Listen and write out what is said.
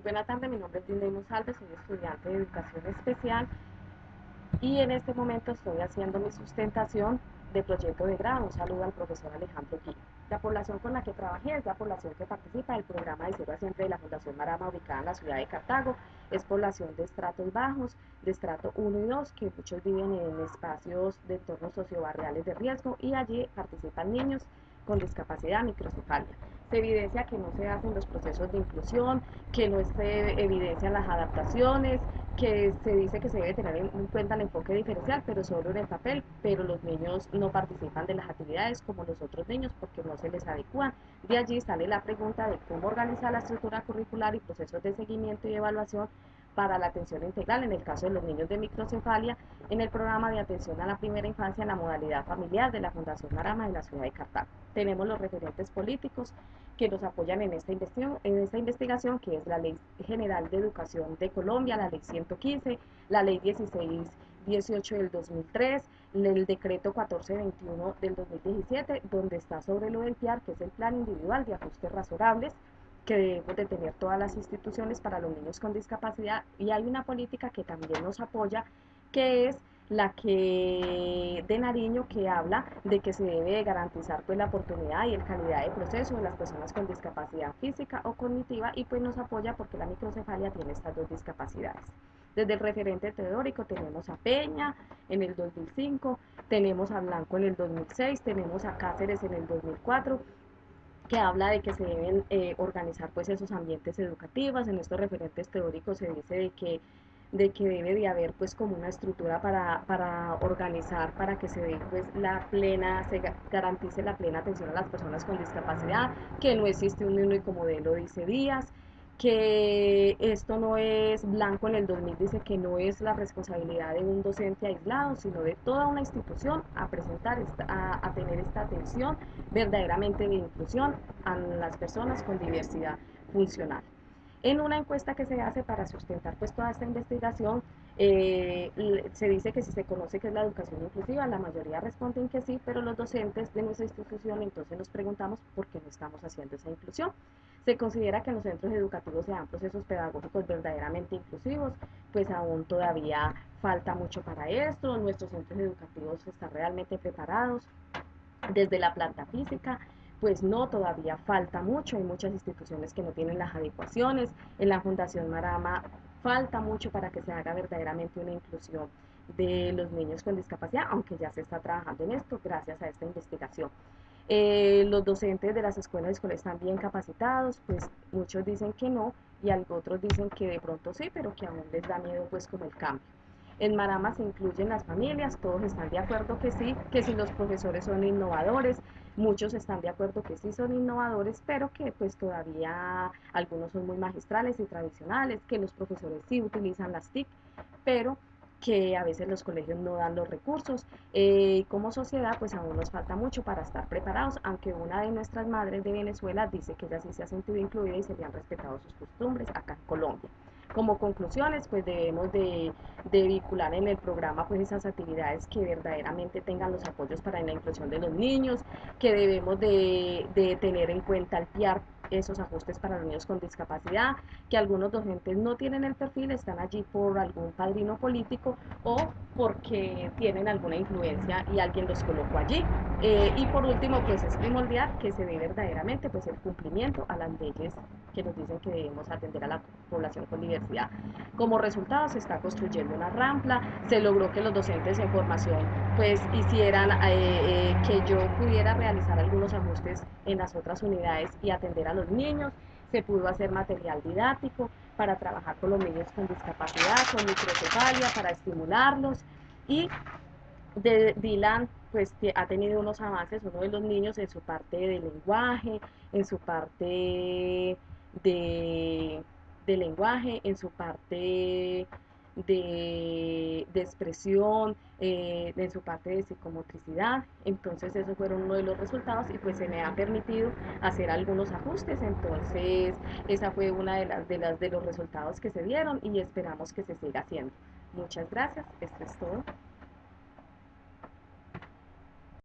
Buenas tardes, mi nombre es Linda Monsalve, soy estudiante de educación especial y en este momento estoy haciendo mi sustentación de proyecto de grado. Un saludo al profesor Alejandro Gil. La población con la que trabajé es la población que participa del programa de Cero a Siempre de la Fundación Marama, ubicada en la ciudad de Cartago. Es población de estratos bajos, de estrato 1 y 2, que muchos viven en espacios de entornos sociobarriales de riesgo, y allí participan niños con discapacidad microcefalia. Se evidencia que no se hacen los procesos de inclusión, que no se evidencian las adaptaciones, que se dice que se debe tener en cuenta el enfoque diferencial, pero solo en el papel, pero los niños no participan de las actividades como los otros niños porque no se les adecúan. De allí sale la pregunta de cómo organizar la estructura curricular y procesos de seguimiento y evaluación para la atención integral en el caso de los niños de microcefalia en el programa de atención a la primera infancia en la modalidad familiar de la Fundación Marama de la ciudad de Cartago. Tenemos los referentes políticos que nos apoyan en esta investigación, que es la Ley General de Educación de Colombia, la Ley 115, la Ley 1618 del 2003, el decreto 1421 del 2017, donde está sobre lo del PIAR, que es el Plan Individual de Ajustes Razonables, que debemos de tener todas las instituciones para los niños con discapacidad, y hay una política que también nos apoya, que es la que de Nariño, que habla de que se debe garantizar pues la oportunidad y el calidad de proceso de las personas con discapacidad física o cognitiva, y pues nos apoya porque la microcefalia tiene estas dos discapacidades. Desde el referente teórico tenemos a Peña en el 2005, tenemos a Blanco en el 2006, tenemos a Cáceres en el 2004, que habla de que se deben organizar pues esos ambientes educativos. En estos referentes teóricos se dice de que debe de haber pues como una estructura para organizar, para que se dé pues se garantice la plena atención a las personas con discapacidad, que no existe un único modelo, dice Díaz, que esto no es Blanco en el 2000, dice que no es la responsabilidad de un docente aislado, sino de toda una institución a presentar, a tener esta atención verdaderamente de inclusión a las personas con diversidad funcional. En una encuesta que se hace para sustentar pues toda esta investigación, se dice que si se conoce qué es la educación inclusiva, la mayoría responden que sí, pero los docentes de nuestra institución entonces nos preguntamos por qué no estamos haciendo esa inclusión. Se considera que en los centros educativos se dan procesos pedagógicos verdaderamente inclusivos, pues aún todavía falta mucho para esto. Nuestros centros educativos están realmente preparados desde la planta física. Pues no, todavía falta mucho, hay muchas instituciones que no tienen las adecuaciones. En la Fundación Marama falta mucho para que se haga verdaderamente una inclusión de los niños con discapacidad, aunque ya se está trabajando en esto gracias a esta investigación. Los docentes de las escuelas están bien capacitados, pues muchos dicen que no y otros dicen que de pronto sí, pero que aún les da miedo pues como el cambio. En Marama se incluyen las familias, todos están de acuerdo que sí los profesores son innovadores, muchos están de acuerdo que sí son innovadores, pero que pues todavía algunos son muy magistrales y tradicionales, que los profesores sí utilizan las TIC, pero que a veces los colegios no dan los recursos. Como sociedad pues aún nos falta mucho para estar preparados, aunque una de nuestras madres de Venezuela dice que ella sí se ha sentido incluida y se le han respetado sus costumbres acá en Colombia. Como conclusiones, pues debemos de vincular en el programa pues esas actividades que verdaderamente tengan los apoyos para la inclusión de los niños, que debemos de tener en cuenta el PIAR, esos ajustes para los niños con discapacidad, que algunos docentes no tienen el perfil, están allí por algún padrino político o porque tienen alguna influencia y alguien los colocó allí. Y por último, pues es primordial que se dé verdaderamente pues el cumplimiento a las leyes que nos dicen que debemos atender a la población con diversidad. Como resultado se está construyendo una rampla, se logró que los docentes en formación pues hicieran que yo pudiera realizar algunos ajustes en las otras unidades y atender a los niños. Se pudo hacer material didáctico para trabajar con los niños con discapacidad, con microcefalia, para estimularlos. Y Dylan pues ha tenido unos avances, uno de los niños en su parte de lenguaje, en su parte de, de lenguaje, en su parte de expresión, en su parte de psicomotricidad. Entonces esos fueron uno de los resultados y pues se me ha permitido hacer algunos ajustes. Entonces esa fue una de los resultados que se dieron y esperamos que se siga haciendo. Muchas gracias, esto es todo.